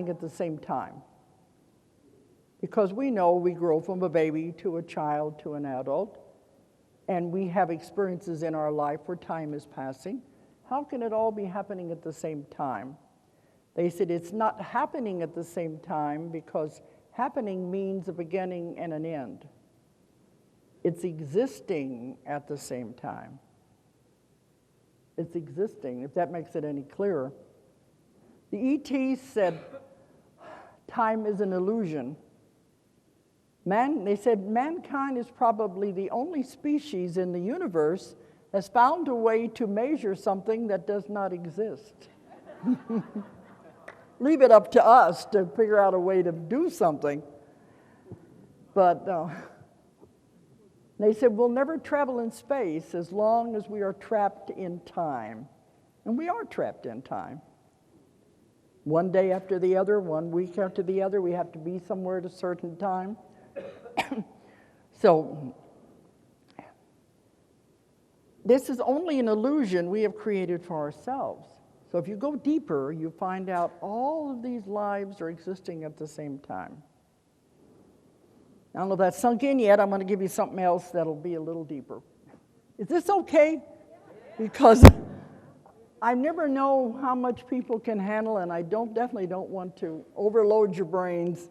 happening at the same time. Because we know we grow from a baby to a child to an adult, and we have experiences in our life where time is passing. How can it all be happening at the same time? They said it's not happening at the same time because happening means a beginning and an end. It's existing at the same time. It's existing, if that makes it any clearer. The ET said time is an illusion. They said mankind is probably the only species in the universe that's found a way to measure something that does not exist. Leave it up to us to figure out a way to do something. But they said we'll never travel in space as long as we are trapped in time. And we are trapped in time. One day after the other, 1 week after the other, we have to be somewhere at a certain time. So, this is only an illusion we have created for ourselves. So if you go deeper, you find out all of these lives are existing at the same time. I don't know if that's sunk in yet. I'm going to give you something else that'll be a little deeper. Is this okay? Because I never know how much people can handle, and I definitely don't want to overload your brains.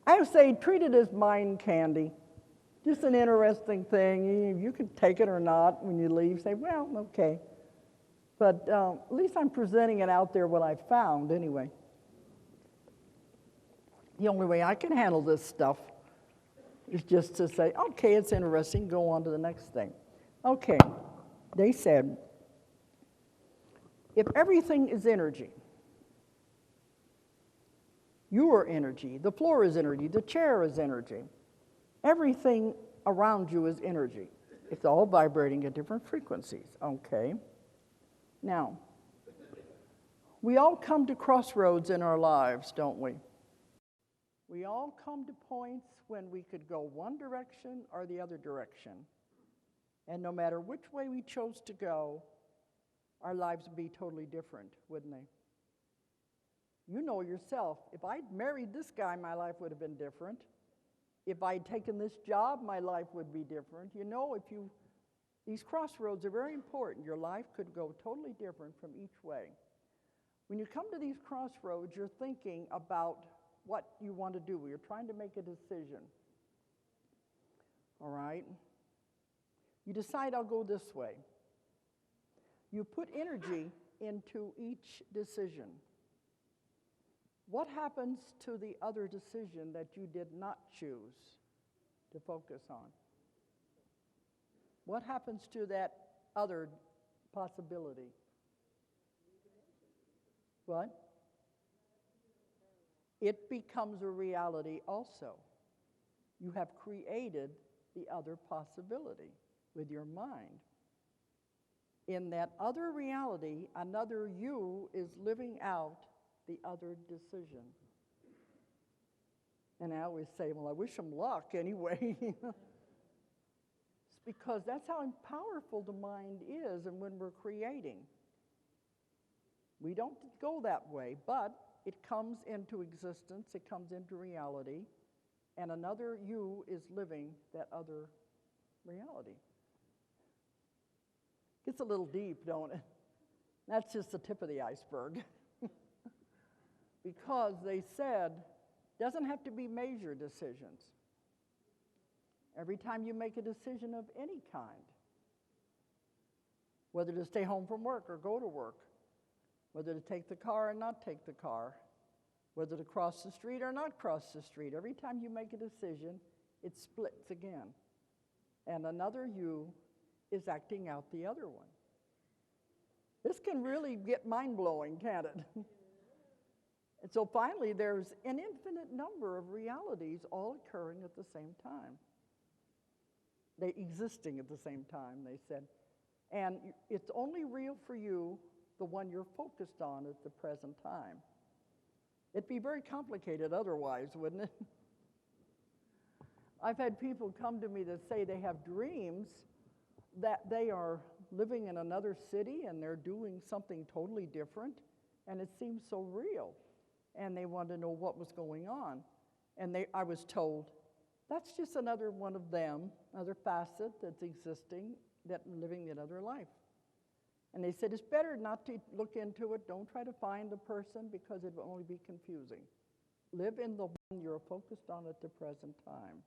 I would say treat it as mind candy. Just an interesting thing. You can take it or not when you leave. Say, well, okay. But at least I'm presenting it out there what I found anyway. The only way I can handle this stuff is just to say, okay, it's interesting, go on to the next thing. Okay, they said, if everything is energy, you are energy, the floor is energy, the chair is energy, everything around you is energy. It's all vibrating at different frequencies, okay? Now, we all come to crossroads in our lives, don't we? We all come to points when we could go one direction or the other direction. And no matter which way we chose to go, our lives would be totally different, wouldn't they? You know yourself, if I'd married this guy, my life would have been different. If I'd taken this job, my life would be different. You know, these crossroads are very important. Your life could go totally different from each way. When you come to these crossroads, you're thinking about what you want to do. You're trying to make a decision. All right? You decide, I'll go this way. You put energy into each decision. What happens to the other decision that you did not choose to focus on? What happens to that other possibility? What? It becomes a reality also. You have created the other possibility with your mind. In that other reality, another you is living out the other decision. And I always say, well, I wish them luck anyway. It's because that's how powerful the mind is, and when we're creating. We don't go that way, but it comes into existence, it comes into reality, and another you is living that other reality. Gets a little deep, don't it? That's just the tip of the iceberg. Because they said, doesn't have to be major decisions. Every time you make a decision of any kind, whether to stay home from work or go to work, whether to take the car or not take the car, whether to cross the street or not cross the street, every time you make a decision, it splits again. And another you is acting out the other one. This can really get mind-blowing, can't it? And so finally, there's an infinite number of realities all occurring at the same time. They existing at the same time, they said. And it's only real for you, the one you're focused on at the present time. It'd be very complicated otherwise, wouldn't it? I've had people come to me that say they have dreams that they are living in another city and they're doing something totally different, and it seems so real. and they wanted to know what was going on. And I was told, that's just another one of them, another facet that's existing, that living another life. And they said, it's better not to look into it. Don't try to find the person because it will only be confusing. Live in the one you're focused on at the present time.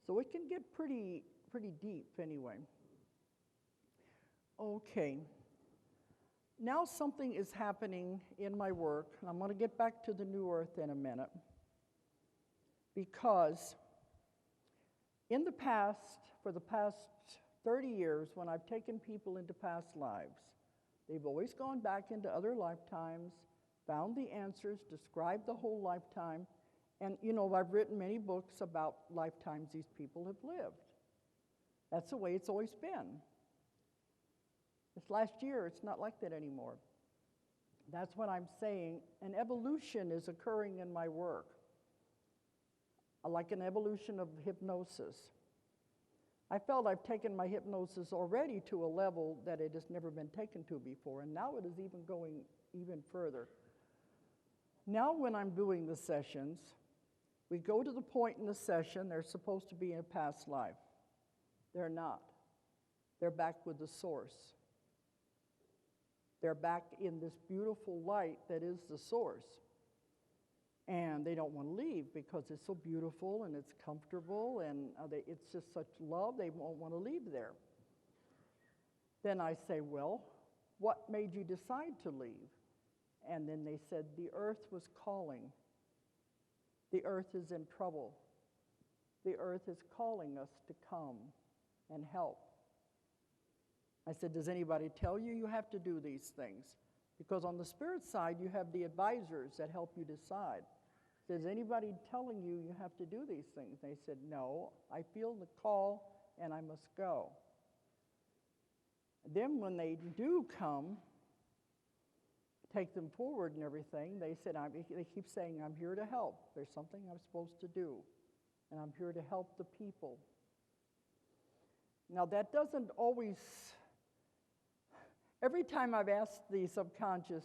So it can get pretty deep anyway. Okay. Now something is happening in my work, and I'm going to get back to the New Earth in a minute, because in the past, for the past 30 years, when I've taken people into past lives, they've always gone back into other lifetimes, found the answers, described the whole lifetime, and I've written many books about lifetimes these people have lived. That's the way it's always been. This last year, it's not like that anymore. That's what I'm saying. An evolution is occurring in my work, like an evolution of hypnosis. I felt I've taken my hypnosis already to a level that it has never been taken to before, and now it is even going even further. Now when I'm doing the sessions, we go to the point in the session they're supposed to be in a past life. They're not. They're back with the source. They're back in this beautiful light that is the source. And they don't want to leave because it's so beautiful and it's comfortable and it's just such love, they won't want to leave there. Then I say, well, what made you decide to leave? And then they said, the earth was calling. The earth is in trouble. The earth is calling us to come and help. I said, does anybody tell you you have to do these things? Because on the spirit side, you have the advisors that help you decide. Is anybody telling you you have to do these things? They said, no, I feel the call and I must go. Then when they do come, take them forward and everything, they said, they keep saying, I'm here to help. There's something I'm supposed to do, and I'm here to help the people. Now that doesn't always, every time I've asked the subconscious,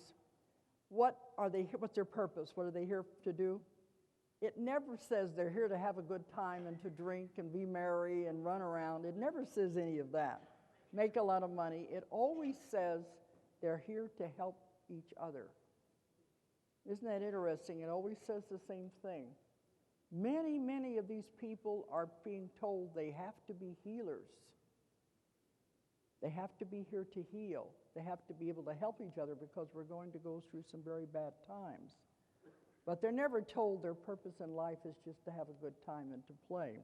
what's their purpose? What are they here to do? It never says they're here to have a good time and to drink and be merry and run around. It never says any of that. Make a lot of money. It always says they're here to help each other. Isn't that interesting? It always says the same thing. Many, many of these people are being told they have to be healers. They have to be here to heal. They have to be able to help each other because we're going to go through some very bad times. But they're never told their purpose in life is just to have a good time and to play.